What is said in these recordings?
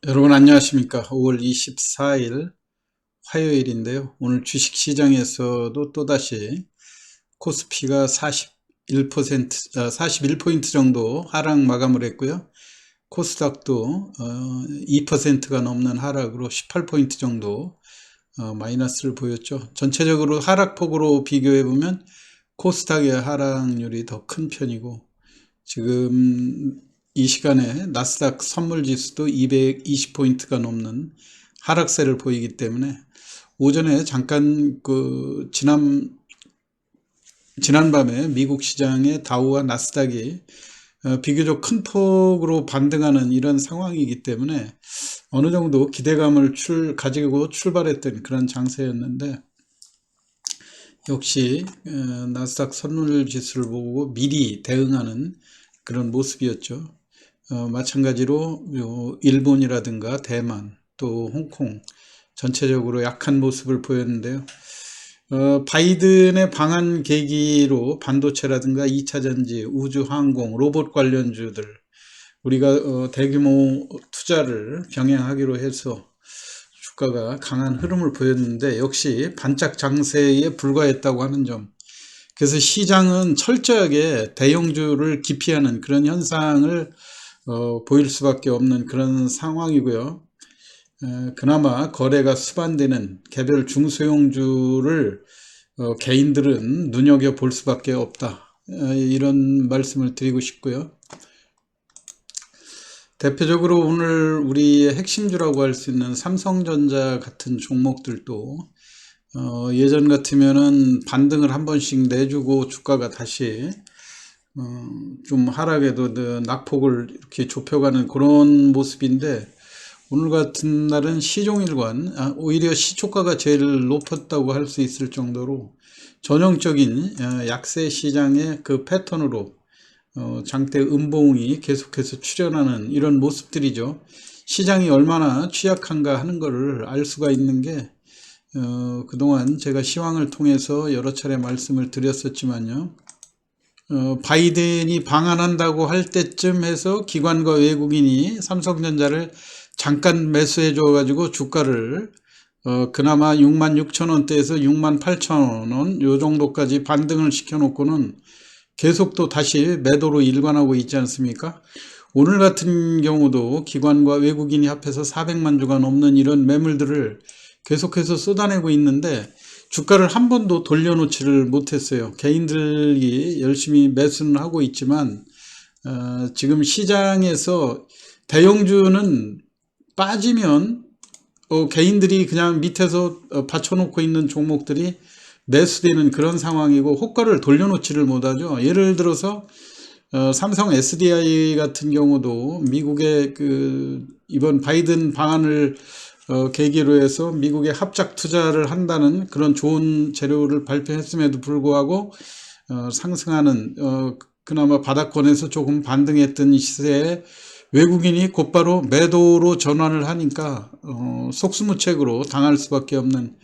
여러분 안녕하십니까? 5월 24일 화요일인데요. 오늘 주식시장에서도 또다시 코스피가 41%, 41포인트 정도 하락 마감을 했고요. 코스닥도 2%가 넘는 하락으로 18포인트 정도 마이너스를 보였죠. 전체적으로 하락폭으로 비교해보면 코스닥의 하락률이 더 큰 편이고, 지금 이 시간에 나스닥 선물지수도 220포인트가 넘는 하락세를 보이기 때문에 오전에 잠깐 지난밤에 미국 시장의 다우와 나스닥이 비교적 큰 폭으로 반등하는 이런 상황이기 때문에 어느 정도 기대감을 가지고 출발했던 그런 장세였는데, 역시 나스닥 선물지수를 보고 미리 대응하는 그런 모습이었죠. 마찬가지로 일본이라든가 대만 또 홍콩 전체적으로 약한 모습을 보였는데요. 바이든의 방한 계기로 반도체라든가 2차전지, 우주항공, 로봇 관련주들 우리가 대규모 투자를 병행하기로 해서 주가가 강한 흐름을 보였는데, 역시 반짝 장세에 불과했다고 하는 점. 그래서 시장은 철저하게 대형주를 기피하는 그런 현상을 보일 수밖에 없는 그런 상황이고요. 그나마 거래가 수반되는 개별 중소형주를 개인들은 눈여겨볼 수밖에 없다. 이런 말씀을 드리고 싶고요. 대표적으로 오늘 우리의 핵심주라고 할 수 있는 삼성전자 같은 종목들도 예전 같으면은 반등을 한 번씩 내주고 주가가 다시 좀 하락에도 낙폭을 이렇게 좁혀가는 그런 모습인데, 오늘 같은 날은 시종일관 오히려 시초가가 제일 높았다고 할 수 있을 정도로 전형적인 약세 시장의 그 패턴으로 장대 음봉이 계속해서 출현하는 이런 모습들이죠. 시장이 얼마나 취약한가 하는 것을 알 수가 있는 게, 그동안 제가 시황을 통해서 여러 차례 말씀을 드렸었지만요. 바이든이 방한한다고 할 때쯤 해서 기관과 외국인이 삼성전자를 잠깐 매수해 줘가지고 주가를 그나마 66,000원대에서 68,000원 요 정도까지 반등을 시켜놓고는 계속 또 다시 매도로 일관하고 있지 않습니까? 오늘 같은 경우도 기관과 외국인이 합해서 400만 주가 넘는 이런 매물들을 계속해서 쏟아내고 있는데, 주가를 한 번도 돌려놓지를 못했어요. 개인들이 열심히 매수는 하고 있지만 지금 시장에서 대형주는 빠지면 개인들이 그냥 밑에서 받쳐놓고 있는 종목들이 매수되는 그런 상황이고, 호가를 돌려놓지를 못하죠. 예를 들어서 삼성 SDI 같은 경우도 미국의 이번 바이든 방안을 계기로 해서 미국에 합작 투자를 한다는 그런 좋은 재료를 발표했음에도 불구하고 상승하는, 그나마 바닥권에서 조금 반등했던 시세에 외국인이 곧바로 매도로 전환을 하니까 속수무책으로 당할 수밖에 없는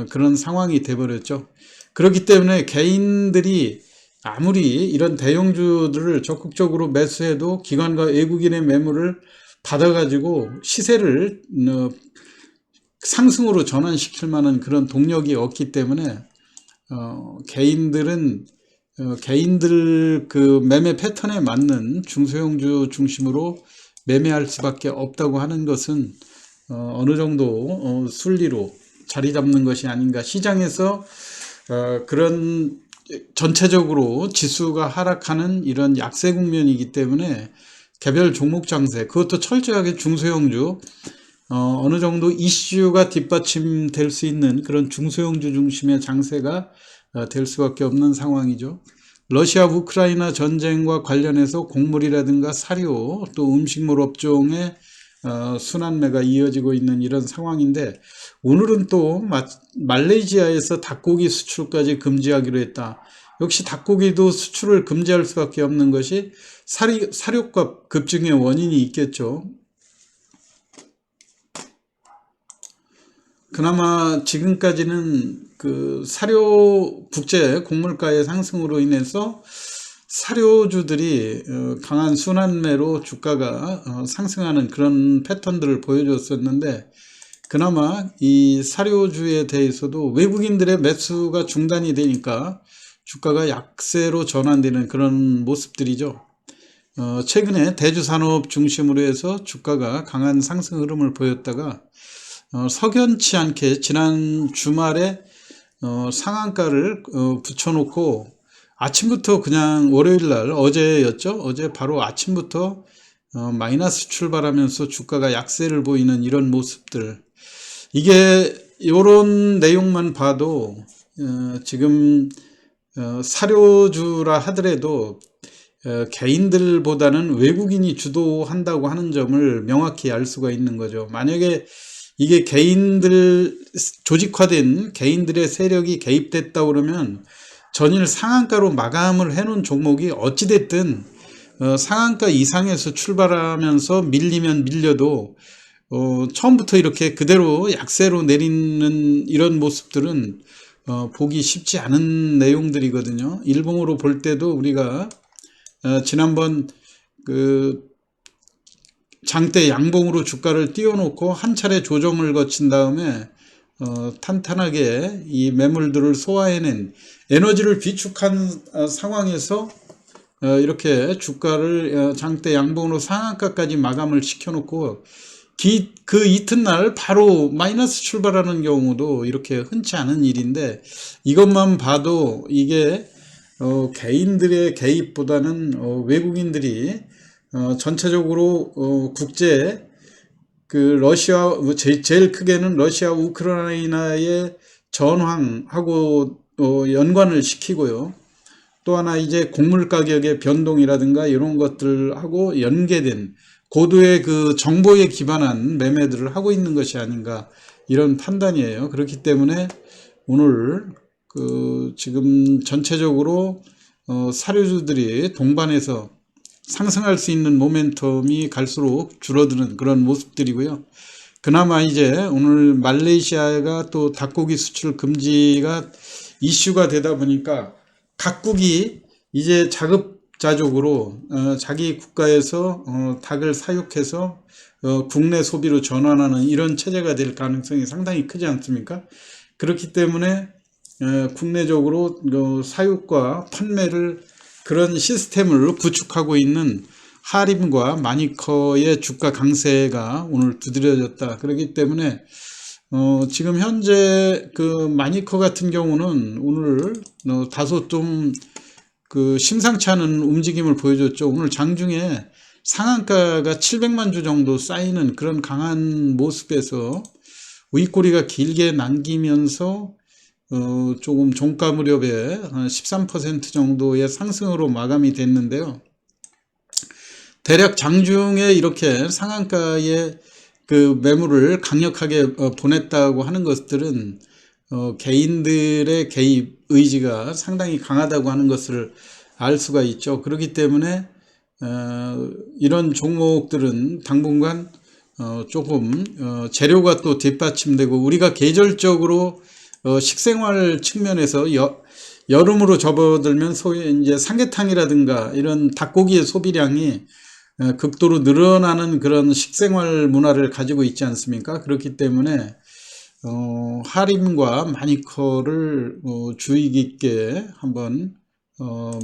그런 상황이 돼버렸죠. 그렇기 때문에 개인들이 아무리 이런 대형주들을 적극적으로 매수해도 기관과 외국인의 매물을 받아가지고 시세를 상승으로 전환시킬 만한 그런 동력이 없기 때문에 개인들은 개인들 그 매매 패턴에 맞는 중소형주 중심으로 매매할 수밖에 없다고 하는 것은 어느 정도 순리로 자리 잡는 것이 아닌가. 시장에서 그런 전체적으로 지수가 하락하는 이런 약세 국면이기 때문에 개별 종목 장세, 그것도 철저하게 중소형주, 어느 정도 이슈가 뒷받침될 수 있는 그런 중소형주 중심의 장세가 될 수밖에 없는 상황이죠. 러시아 우크라이나 전쟁과 관련해서 곡물이라든가 사료 또 음식물 업종의 순환매가 이어지고 있는 이런 상황인데, 오늘은 또 말레이시아에서 닭고기 수출까지 금지하기로 했다. 역시 닭고기도 수출을 금지할 수밖에 없는 것이 사료값 급증의 원인이 있겠죠. 그나마 지금까지는 그 사료 국제 곡물가의 상승으로 인해서 사료주들이 강한 순환매로 주가가 상승하는 그런 패턴들을 보여줬었는데, 그나마 이 사료주에 대해서도 외국인들의 매수가 중단이 되니까 주가가 약세로 전환되는 그런 모습들이죠. 최근에 대주산업 중심으로 해서 주가가 강한 상승 흐름을 보였다가 석연치 않게 지난 주말에 상한가를 붙여놓고 아침부터 그냥 월요일날 어제였죠. 어제 바로 아침부터 마이너스 출발하면서 주가가 약세를 보이는 이런 모습들. 이게 이런 내용만 봐도 지금 사료주라 하더라도 개인들보다는 외국인이 주도한다고 하는 점을 명확히 알 수가 있는 거죠. 만약에 이게 개인들, 조직화된 개인들의 세력이 개입됐다 그러면 전일 상한가로 마감을 해놓은 종목이 어찌됐든 상한가 이상에서 출발하면서 밀리면 밀려도 처음부터 이렇게 그대로 약세로 내리는 이런 모습들은 보기 쉽지 않은 내용들이거든요. 일봉으로 볼 때도 우리가 지난번 그 장대 양봉으로 주가를 띄워놓고 한 차례 조정을 거친 다음에 탄탄하게 이 매물들을 소화해낸 에너지를 비축한 상황에서 이렇게 주가를 장대 양봉으로 상한가까지 마감을 시켜놓고 그 이튿날 바로 마이너스 출발하는 경우도 이렇게 흔치 않은 일인데, 이것만 봐도 이게 개인들의 개입보다는 외국인들이 전체적으로 국제 그 러시아 제일 크게는 러시아 우크라이나의 전황하고 연관을 시키고요. 또 하나 이제 곡물 가격의 변동이라든가 이런 것들하고 연계된 고도의 그 정보에 기반한 매매들을 하고 있는 것이 아닌가, 이런 판단이에요. 그렇기 때문에 오늘 지금 전체적으로 사료주들이 동반해서 상승할 수 있는 모멘텀이 갈수록 줄어드는 그런 모습들이고요. 그나마 이제 오늘 말레이시아가 또 닭고기 수출 금지가 이슈가 되다 보니까 각국이 이제 자급자족으로 자기 국가에서 닭을 사육해서 국내 소비로 전환하는 이런 체제가 될 가능성이 상당히 크지 않습니까? 그렇기 때문에 국내적으로 사육과 판매를 그런 시스템을 구축하고 있는 하림과 마니커의 주가 강세가 오늘 두드려졌다. 그렇기 때문에 지금 현재 그 마니커 같은 경우는 오늘 다소 좀 그 심상치 않은 움직임을 보여줬죠. 오늘 장중에 상한가가 700만 주 정도 쌓이는 그런 강한 모습에서 윗꼬리가 길게 남기면서 조금 종가 무렵에 13% 정도의 상승으로 마감이 됐는데요. 대략 장중에 이렇게 상한가에 그 매물을 강력하게 보냈다고 하는 것들은 개인들의 개입 의지가 상당히 강하다고 하는 것을 알 수가 있죠. 그렇기 때문에 이런 종목들은 당분간 조금 재료가 또 뒷받침되고, 우리가 계절적으로 식생활 측면에서 여름으로 접어들면 소위 이제 삼계탕이라든가 이런 닭고기의 소비량이 극도로 늘어나는 그런 식생활 문화를 가지고 있지 않습니까? 그렇기 때문에 하림과 마니커를 주의 깊게 한번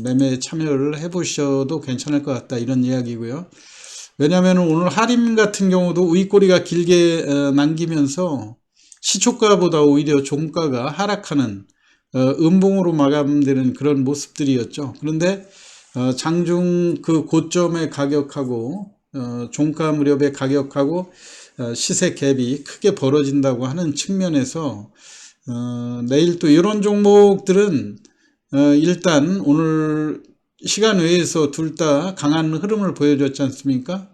매매에 참여를 해 보셔도 괜찮을 것 같다, 이런 이야기고요. 왜냐하면 오늘 하림 같은 경우도 윗꼬리가 길게 남기면서 시초가보다 오히려 종가가 하락하는 음봉으로 마감되는 그런 모습들이었죠. 그런데 장중 그 고점의 가격하고 종가 무렵의 가격하고 시세 갭이 크게 벌어진다고 하는 측면에서 내일 또 이런 종목들은 일단 오늘 시간 외에서 둘 다 강한 흐름을 보여줬지 않습니까?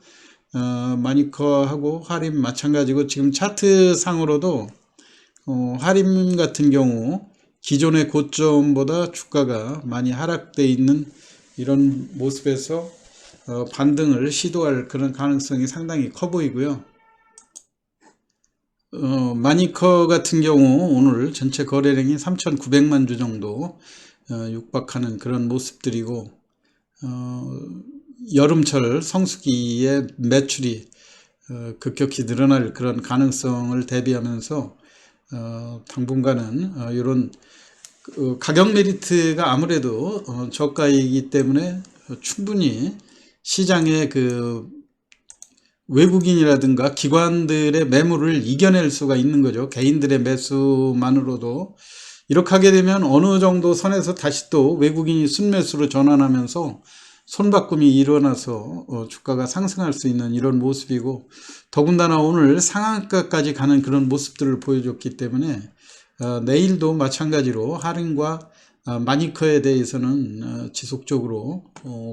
마니커하고 하림 마찬가지고, 지금 차트 상으로도 하림 같은 경우 기존의 고점보다 주가가 많이 하락되어 있는 이런 모습에서 반등을 시도할 그런 가능성이 상당히 커 보이고요. 마니커 같은 경우 오늘 전체 거래량이 3,900만 주 정도 육박하는 그런 모습들이고, 여름철 성수기에 매출이 급격히 늘어날 그런 가능성을 대비하면서 당분간은 이런 가격 메리트가 아무래도 저가이기 때문에 충분히 시장의 그 외국인이라든가 기관들의 매물을 이겨낼 수가 있는 거죠. 개인들의 매수만으로도. 이렇게 하게 되면 어느 정도 선에서 다시 또 외국인이 순매수로 전환하면서 손바꿈이 일어나서 주가가 상승할 수 있는 이런 모습이고, 더군다나 오늘 상한가까지 가는 그런 모습들을 보여줬기 때문에 내일도 마찬가지로 할인과 마니커에 대해서는 지속적으로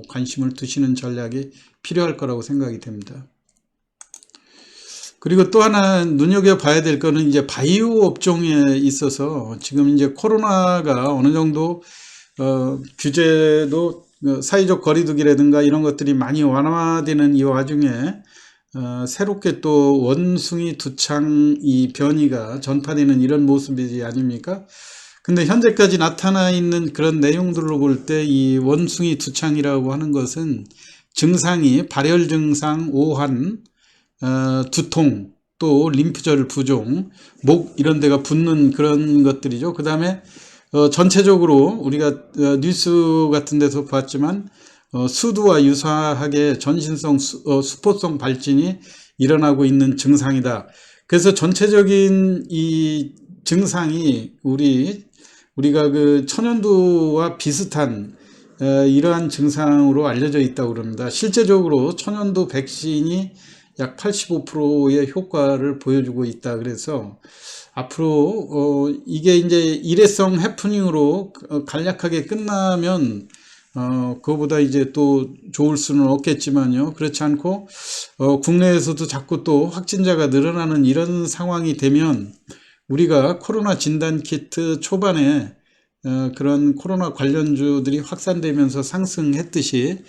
관심을 두시는 전략이 필요할 거라고 생각이 됩니다. 그리고 또 하나 눈여겨봐야 될 거는 이제 바이오 업종에 있어서 지금 이제 코로나가 어느 정도 규제도 사회적 거리두기라든가 이런 것들이 많이 완화되는 이 와중에 새롭게 또 원숭이 두창 이 변이가 전파되는 이런 모습이지 아닙니까? 근데 현재까지 나타나 있는 그런 내용들로 볼 때 이 원숭이 두창이라고 하는 것은 증상이 발열 증상, 오한, 두통, 또 림프절 부종, 목 이런 데가 붓는 그런 것들이죠. 그 다음에 전체적으로 우리가 뉴스 같은 데서 봤지만 수두와 유사하게 전신성 수포성 발진이 일어나고 있는 증상이다. 그래서 전체적인 이 증상이 우리가 그 천연두와 비슷한 이러한 증상으로 알려져 있다고 그럽니다. 실제적으로 천연두 백신이 약 85%의 효과를 보여주고 있다. 그래서 앞으로 이게 이제 일회성 해프닝으로 간략하게 끝나면 그거보다 이제 또 좋을 수는 없겠지만요. 그렇지 않고 국내에서도 자꾸 또 확진자가 늘어나는 이런 상황이 되면 우리가 코로나 진단 키트 초반에 그런 코로나 관련주들이 확산되면서 상승했듯이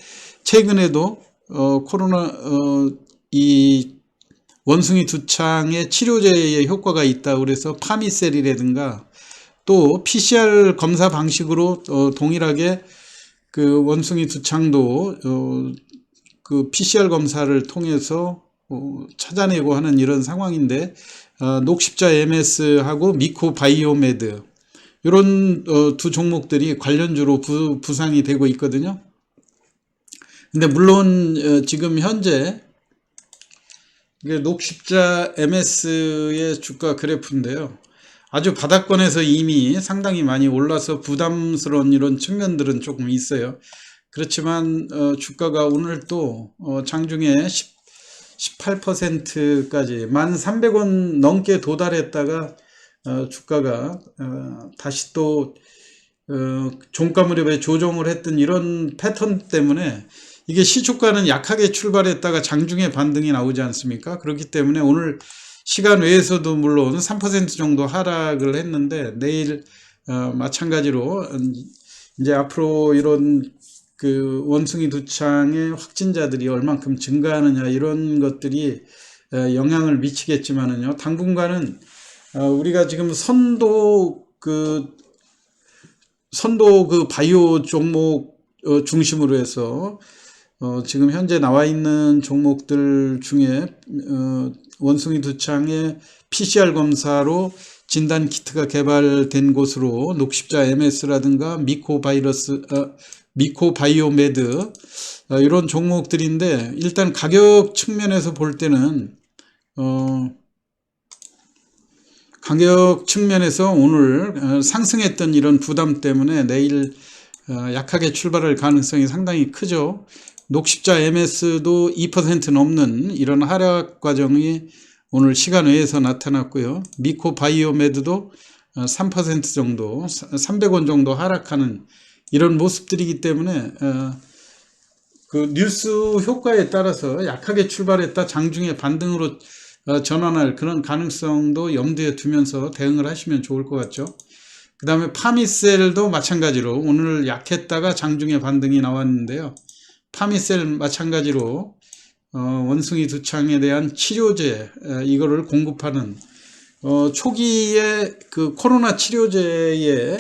최근에도 코로나 이 원숭이 두창의 치료제의 효과가 있다 그래서 파미셀이라든가 또 PCR 검사 방식으로 동일하게 그 원숭이 두창도 그 PCR 검사를 통해서 찾아내고 하는 이런 상황인데 녹십자 MS하고 미코바이오메드 이런 두 종목들이 관련주로 부상이 되고 있거든요. 근데 물론 지금 현재 녹십자 MS의 주가 그래프인데요. 아주 바닥권에서 이미 상당히 많이 올라서 부담스러운 이런 측면들은 조금 있어요. 그렇지만 주가가 오늘 또 장중에 18%까지 1,300원 넘게 도달했다가 주가가 다시 또 종가 무렵에 조정을 했던 이런 패턴 때문에 이게 시초가는 약하게 출발했다가 장중에 반등이 나오지 않습니까? 그렇기 때문에 오늘 시간 외에서도 물론 3% 정도 하락을 했는데 내일 마찬가지로 이제 앞으로 이런 그 원숭이 두창의 확진자들이 얼만큼 증가하느냐 이런 것들이 영향을 미치겠지만은요. 당분간은 우리가 지금 선도 그 바이오 종목 중심으로 해서 지금 현재 나와 있는 종목들 중에 원숭이 두창의 PCR 검사로 진단 키트가 개발된 곳으로 녹십자 MS라든가 미코바이오메드 이런 종목들인데 일단 가격 측면에서 볼 때는 가격 측면에서 오늘 상승했던 이런 부담 때문에 내일 약하게 출발할 가능성이 상당히 크죠. 녹십자 MS도 2% 넘는 이런 하락 과정이 오늘 시간 외에서 나타났고요. 미코바이오메드도 3% 정도, 300원 정도 하락하는 이런 모습들이기 때문에 그 뉴스 효과에 따라서 약하게 출발했다 장중에 반등으로 전환할 그런 가능성도 염두에 두면서 대응을 하시면 좋을 것 같죠. 그 다음에 파미셀도 마찬가지로 오늘 약했다가 장중에 반등이 나왔는데요. 파미셀 마찬가지로 원숭이 두창에 대한 치료제 이거를 공급하는 초기에 그 코로나 치료제의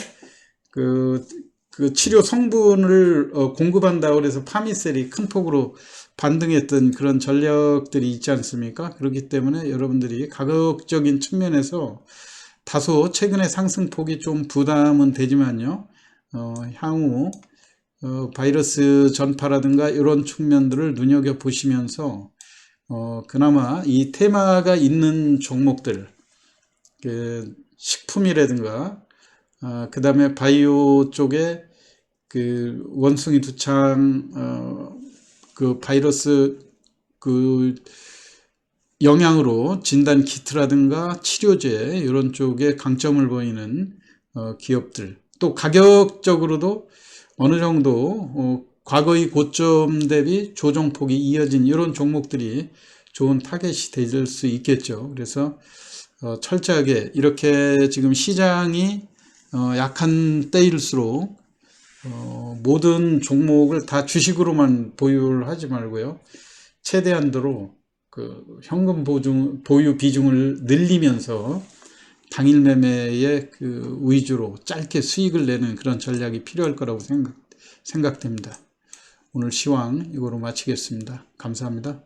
그 그 치료 성분을 공급한다고 그래서 파미셀이 큰 폭으로 반등했던 그런 전력들이 있지 않습니까? 그렇기 때문에 여러분들이 가격적인 측면에서 다소 최근에 상승폭이 좀 부담은 되지만요. 향후 바이러스 전파라든가 이런 측면들을 눈여겨보시면서 그나마 이 테마가 있는 종목들, 그 식품이라든가 그 다음에 바이오 쪽에 그 원숭이 두창 그 바이러스 그 영향으로 진단 키트라든가 치료제 이런 쪽에 강점을 보이는 기업들, 또 가격적으로도 어느 정도 과거의 고점 대비 조정폭이 이어진 이런 종목들이 좋은 타겟이 될 수 있겠죠. 그래서 철저하게 이렇게 지금 시장이 약한 때일수록 모든 종목을 다 주식으로만 보유를 하지 말고요. 최대한도로 그 현금 보유 비중을 늘리면서 당일 매매의 그 위주로 짧게 수익을 내는 그런 전략이 필요할 거라고 생각됩니다. 오늘 시황 이거로 마치겠습니다. 감사합니다.